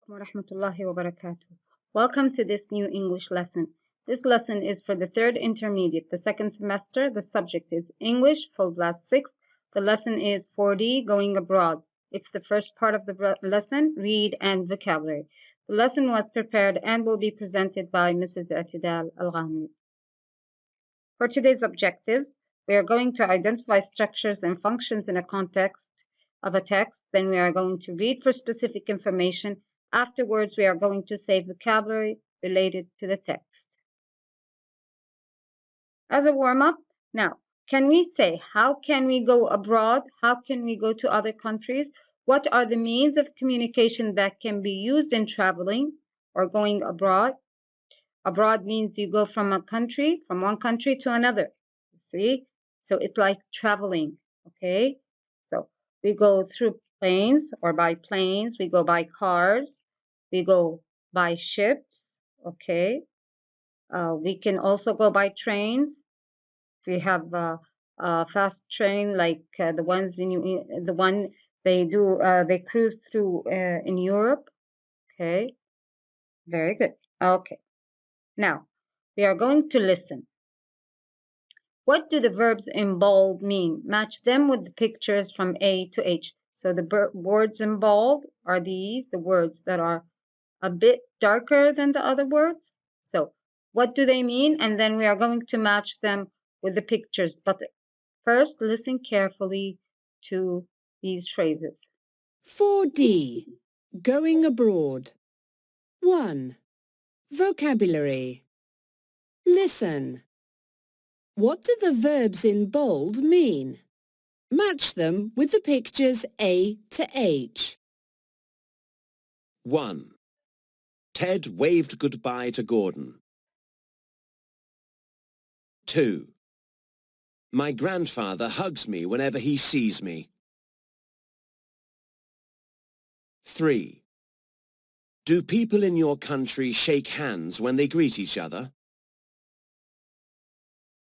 alaikum wa rahmatullahi wa barakatuh. Welcome to this new English lesson. This lesson is for the third intermediate, the second semester. The subject is English, full blast 6. The lesson is 4D, going abroad. It's the first part of the lesson, read and vocabulary. The lesson was prepared and will be presented by Mrs. Atidal Al-Ghani. For today's objectives, we are going to identify structures and functions in a context of a text. Then we are going to read for specific information. Afterwards, we are going to say vocabulary related to the text. As a warm-up, now, can we say, how can we go abroad? How can we go to other countries? What are the means of communication that can be used in traveling or going abroad? Abroad means you go from one country to another. See? So it's like traveling, okay? So we go through planes or by planes, we go by cars, we go by ships, okay? We can also go by trains. We have a fast train like the ones the one they cruise through in Europe, okay? Very good. Okay. Now, we are going to listen. What do the verbs in bold mean? Match them with the pictures from A to H. So the words in bold are these, the words that are a bit darker than the other words. So what do they mean? And then we are going to match them with the pictures. But first, listen carefully to these phrases. 4D. Going abroad. 1. Vocabulary. Listen. What do the verbs in bold mean? Match them with the pictures A to H. 1. Ted waved goodbye to Gordon. 2. My grandfather hugs me whenever he sees me. 3. Do people in your country shake hands when they greet each other?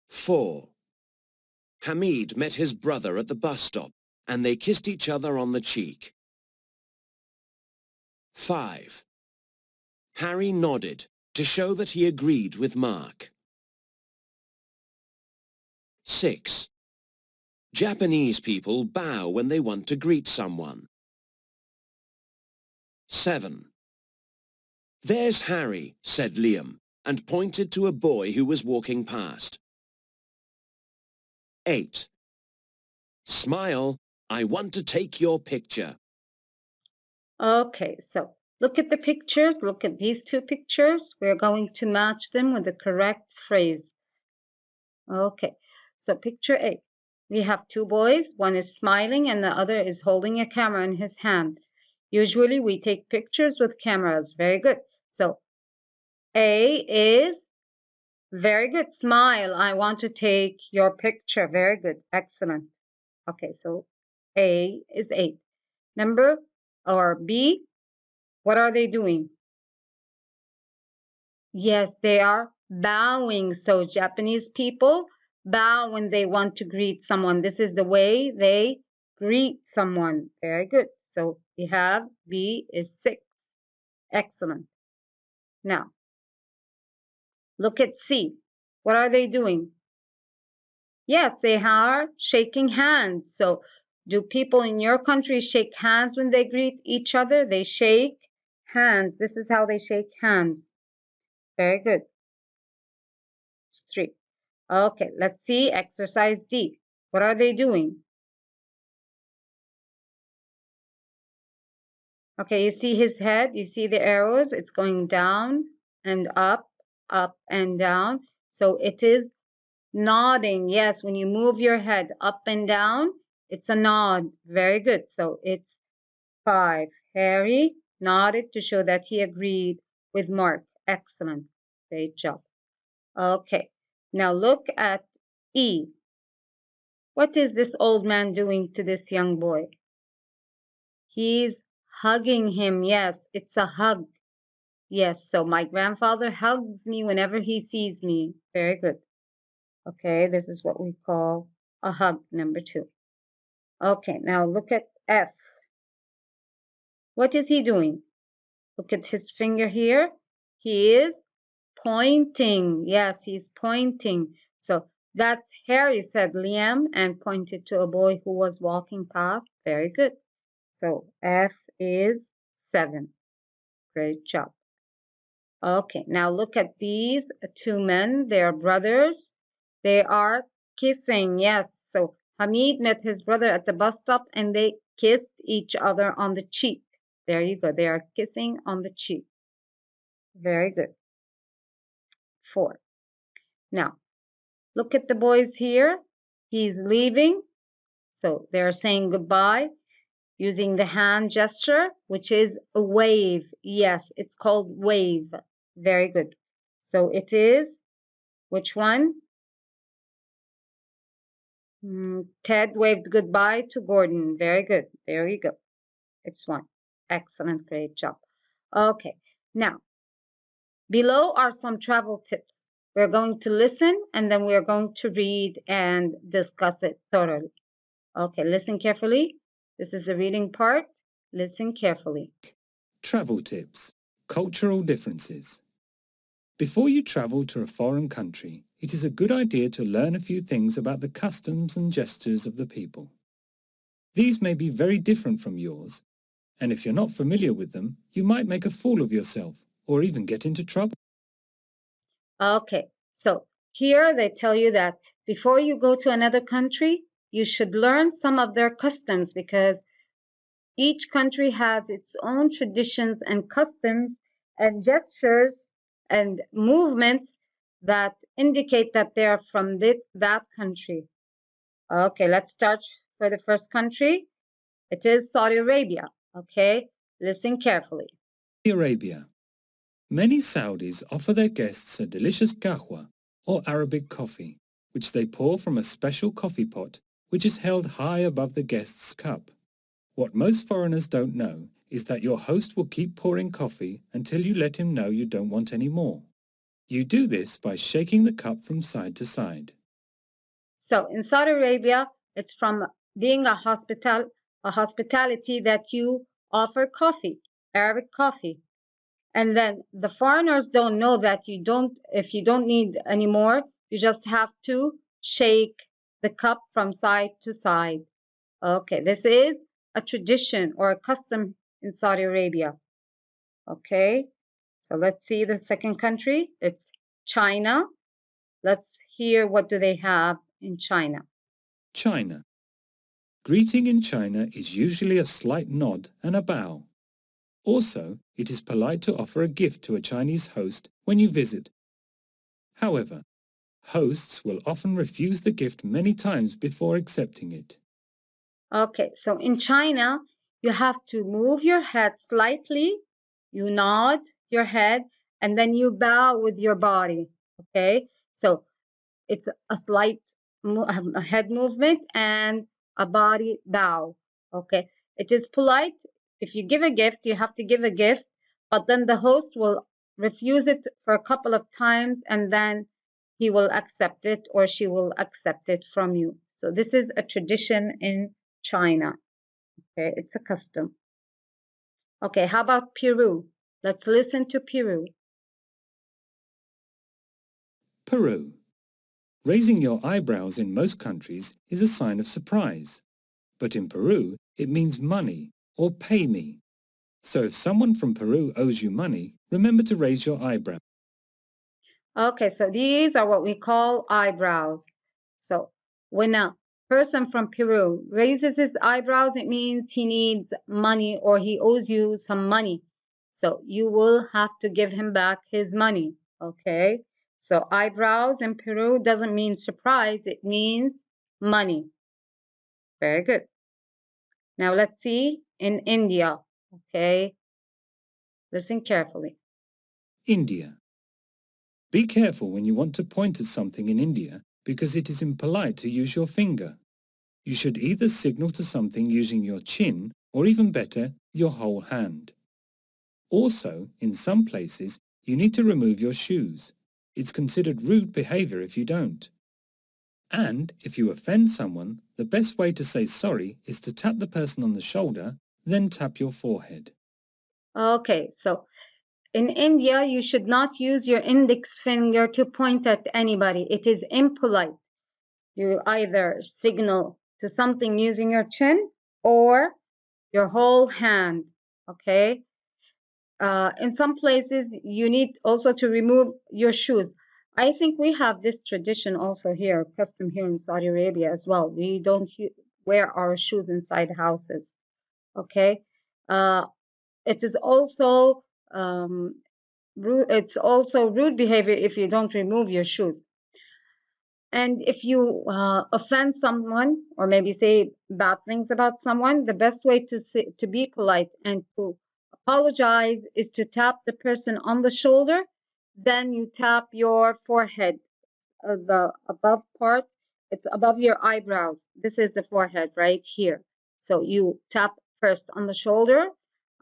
4. Hamid met his brother at the bus stop and they kissed each other on the cheek. 5. Harry nodded to show that he agreed with Mark. 6. Japanese people bow when they want to greet someone. 7. There's Harry, said Liam, and pointed to a boy who was walking past. 8. Smile, I want to take your picture. Okay, so look at the pictures. Look at these two pictures. We're going to match them with the correct phrase. Okay, so picture A. We have two boys. One is smiling and the other is holding a camera in his hand. Usually we take pictures with cameras. Very good. So A is very good. Smile. I want to take your picture. Very good. Excellent. Okay, so A is 8. B, what are they doing? Yes, they are bowing. So Japanese people bow when they want to greet someone. This is the way they greet someone. Very good. So we have B is 6. Excellent. Now, look at C. What are they doing? Yes, they are shaking hands. So do people in your country shake hands when they greet each other? They shake hands. This is how they shake hands. Very good. It's 3. Okay, let's see exercise D. What are they doing? Okay, you see his head, you see the arrows, it's going down and up and down. So it is nodding. Yes, when you move your head up and down, it's a nod. Very good. So it's 5. Harry nodded to show that he agreed with Mark. Excellent. Great job. Okay, now look at E. What is this old man doing to this young boy? He's hugging him. Yes, it's a hug. Yes, so my grandfather hugs me whenever he sees me. Very good. Okay, this is what we call a hug, number 2. Okay, now look at F. What is he doing? Look at his finger here. He is pointing. Yes, he's pointing. So that's Harry, said Liam, and pointed to a boy who was walking past. Very good. So F is 7. Great job. Okay, now look at these two men. They are brothers. They are kissing. Yes. So Hamid met his brother at the bus stop and they kissed each other on the cheek. There you go. They are kissing on the cheek. Very good. 4. Now, look at the boys here. He's leaving. So they're saying goodbye using the hand gesture, which is a wave. Yes, it's called wave. Very good. So it is, which one? Ted waved goodbye to Gordon. Very good. There you go. It's 1. Excellent. Great job. Okay. Now, below are some travel tips. We're going to listen and then we're going to read and discuss it thoroughly. Okay, listen carefully. This is the reading part. Listen carefully. Travel tips. Cultural differences. Before you travel to a foreign country, it is a good idea to learn a few things about the customs and gestures of the people. These may be very different from yours, and if you're not familiar with them, you might make a fool of yourself or even get into trouble. Okay, so here they tell you that before you go to another country, you should learn some of their customs because each country has its own traditions and customs and gestures and movements that indicate that they are from that country. Okay, let's start for the first country. It is Saudi Arabia. Okay, listen carefully. Saudi Arabia. Many Saudis offer their guests a delicious qahwa or Arabic coffee, which they pour from a special coffee pot which is held high above the guest's cup. What most foreigners don't know is that your host will keep pouring coffee until you let him know you don't want any more. You do this by shaking the cup from side to side. So in Saudi Arabia, it's from being a hospitality that you offer coffee, Arabic coffee. And then the foreigners don't know that if you don't need any more, you just have to shake the cup from side to side. Okay, this is a tradition or a custom in Saudi Arabia. Okay, so let's see the second country. It's China. Let's hear what do they have in China. China. Greeting in China is usually a slight nod and a bow. Also, it is polite to offer a gift to a Chinese host when you visit. However, hosts will often refuse the gift many times before accepting it. Okay, so in China, you have to move your head slightly, you nod your head, and then you bow with your body. Okay, so it's a slight a head movement and a body bow. Okay, it is polite. If you give a gift, you have to give a gift, but then the host will refuse it for a couple of times and then he will accept it or she will accept it from you. So this is a tradition in China. Okay, it's a custom. Okay, how about Peru? Let's listen to Peru. Peru. Raising your eyebrows in most countries is a sign of surprise. But in Peru, it means money or pay me. So if someone from Peru owes you money, remember to raise your eyebrow. Okay, so these are what we call eyebrows. So when a person from Peru raises his eyebrows, it means he needs money or he owes you some money. So you will have to give him back his money. Okay, so eyebrows in Peru doesn't mean surprise, it means money. Very good. Now let's see in India. Okay, listen carefully. India. Be careful when you want to point at something in India because it is impolite to use your finger. You should either signal to something using your chin or even better, your whole hand. Also, in some places, you need to remove your shoes. It's considered rude behavior if you don't. And if you offend someone, the best way to say sorry is to tap the person on the shoulder, then tap your forehead. Okay, so in India, you should not use your index finger to point at anybody. It is impolite. You either signal to something using your chin or your whole hand, okay? In some places, you need also to remove your shoes. I think we have this tradition also here, custom here in Saudi Arabia as well. We don't wear our shoes inside houses, okay? Uh, it is also it's also rude behavior if you don't remove your shoes. And if you offend someone or maybe say bad things about someone, the best way to be polite and to apologize is to tap the person on the shoulder. Then you tap your forehead, the above part. It's above your eyebrows. This is the forehead right here. So you tap first on the shoulder,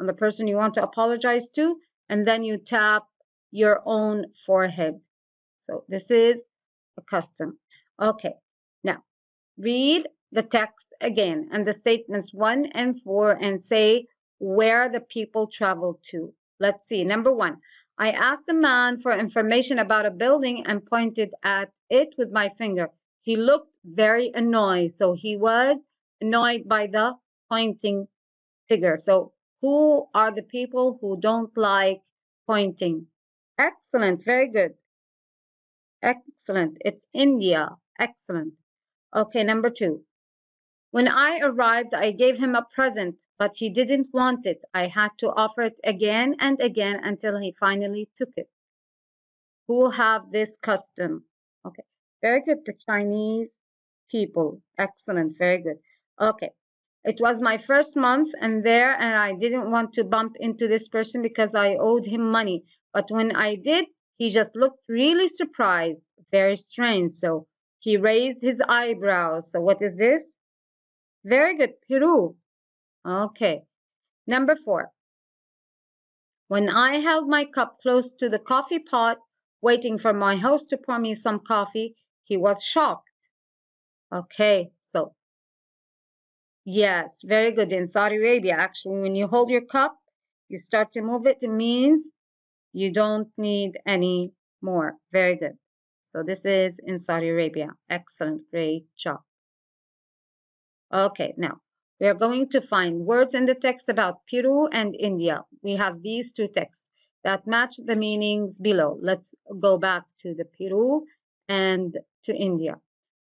on the person you want to apologize to, and then you tap your own forehead. So this is a custom. Okay, now read the text again and the statements 1 and 4 and say where the people traveled to. Let's see. Number 1, I asked a man for information about a building and pointed at it with my finger. He looked very annoyed. So he was annoyed by the pointing figure. So who are the people who don't like pointing? Excellent. Very good. Excellent. It's India. Excellent. Okay, number 2. When I arrived, I gave him a present, but he didn't want it. I had to offer it again and again until he finally took it. Who have this custom? Okay, very good. The Chinese people. Excellent. Very good. Okay. It was my first month and I didn't want to bump into this person because I owed him money. But when I did, he just looked really surprised. Very strange. So he raised his eyebrows. So what is this? Very good. Peru. Okay. Number 4. When I held my cup close to the coffee pot, waiting for my host to pour me some coffee, he was shocked. Okay, so yes, very good. In Saudi Arabia, actually, when you hold your cup, you start to move it, it means you don't need any more. Very good. So this is in Saudi Arabia. Excellent. Great job. Okay, now we are going to find words in the text about Peru and India. We have these two texts that match the meanings below. Let's go back to the Peru and to India.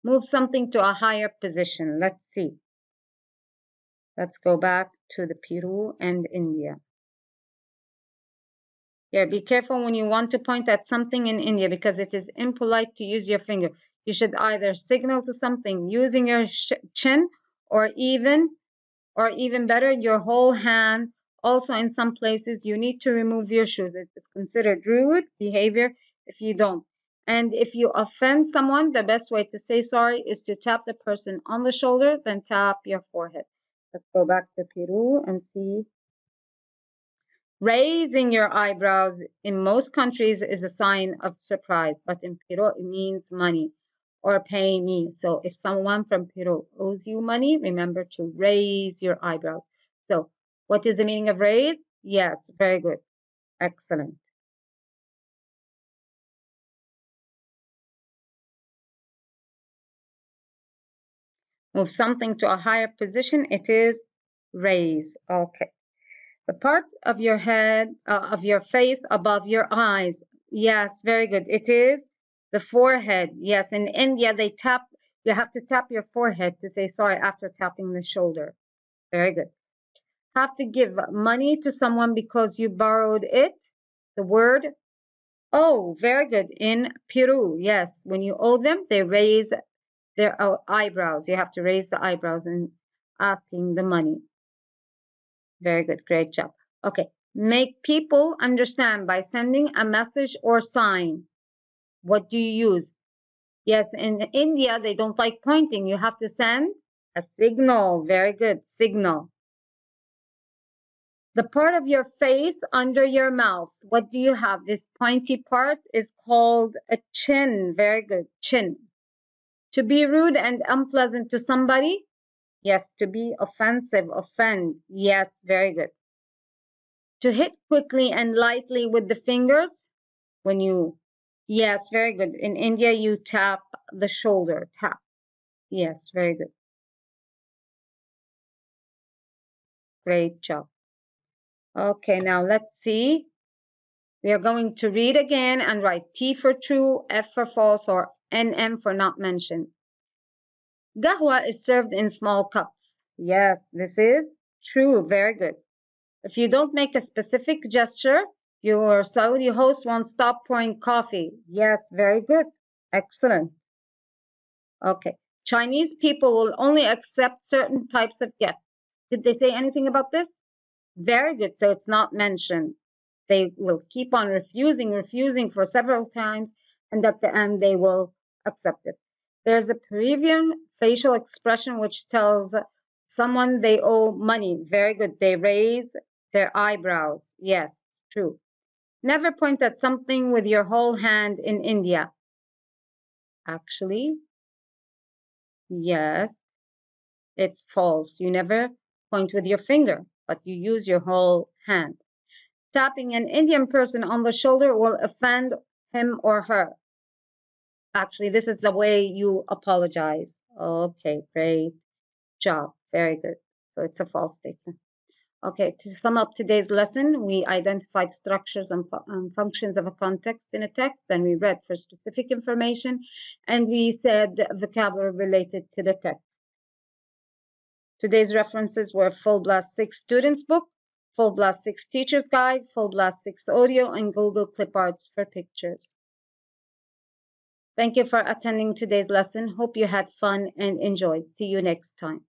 Move something to a higher position. Let's see. Let's go back to the Peru and India. Here, be careful when you want to point at something in India because it is impolite to use your finger. You should either signal to something using your chin or even better, your whole hand. Also, in some places, you need to remove your shoes. It is considered rude behavior if you don't. And if you offend someone, the best way to say sorry is to tap the person on the shoulder, then tap your forehead. Let's go back to Peru and see. Raising your eyebrows in most countries is a sign of surprise, but in Peru it means money or pay me. So if someone from Peru owes you money, remember to raise your eyebrows. So what is the meaning of raise? Yes, very good. Excellent. Move something to a higher position, it is raise. Okay. The part of your head, of your face above your eyes. Yes, very good. It is the forehead. Yes, in India, you have to tap your forehead to say sorry after tapping the shoulder. Very good. Have to give money to someone because you borrowed it. The word, oh, very good. In Peru, yes, when you owe them, they raise their eyebrows. You have to raise the eyebrows in asking the money. Very good. Great job. Okay. Make people understand by sending a message or sign. What do you use? Yes, in India, they don't like pointing. You have to send a signal. Very good. Signal. The part of your face under your mouth. What do you have? This pointy part is called a chin. Very good. Chin. To be rude and unpleasant to somebody. Yes. To be offensive. Offend. Yes. Very good. To hit quickly and lightly with the fingers when you, yes, very good. In India, you tap the shoulder, tap. Yes, very good. Great job. Okay, now let's see. We are going to read again and write T for true, F for false, or NM for not mentioned. Gahwa is served in small cups. Yes, this is true. Very good. If you don't make a specific gesture, your Saudi host won't stop pouring coffee. Yes, very good. Excellent. Okay. Chinese people will only accept certain types of gifts. Did they say anything about this? Very good. So it's not mentioned. They will keep on refusing for several times, and at the end they will accept it. There's a Peruvian facial expression which tells someone they owe money. Very good. They raise their eyebrows. Yes, it's true. Never point at something with your whole hand in India. Actually, yes, it's false. You never point with your finger, but you use your whole hand. Tapping an Indian person on the shoulder will offend him or her. Actually, this is the way you apologize. Okay, great job. Very good. So it's a false statement. Okay, to sum up today's lesson, we identified structures and functions of a context in a text, then we read for specific information, and we said vocabulary related to the text. Today's references were Full Blast 6 Students Book, Full Blast 6 Teacher's Guide, Full Blast 6 Audio, and Google Clip Arts for pictures. Thank you for attending today's lesson. Hope you had fun and enjoyed. See you next time.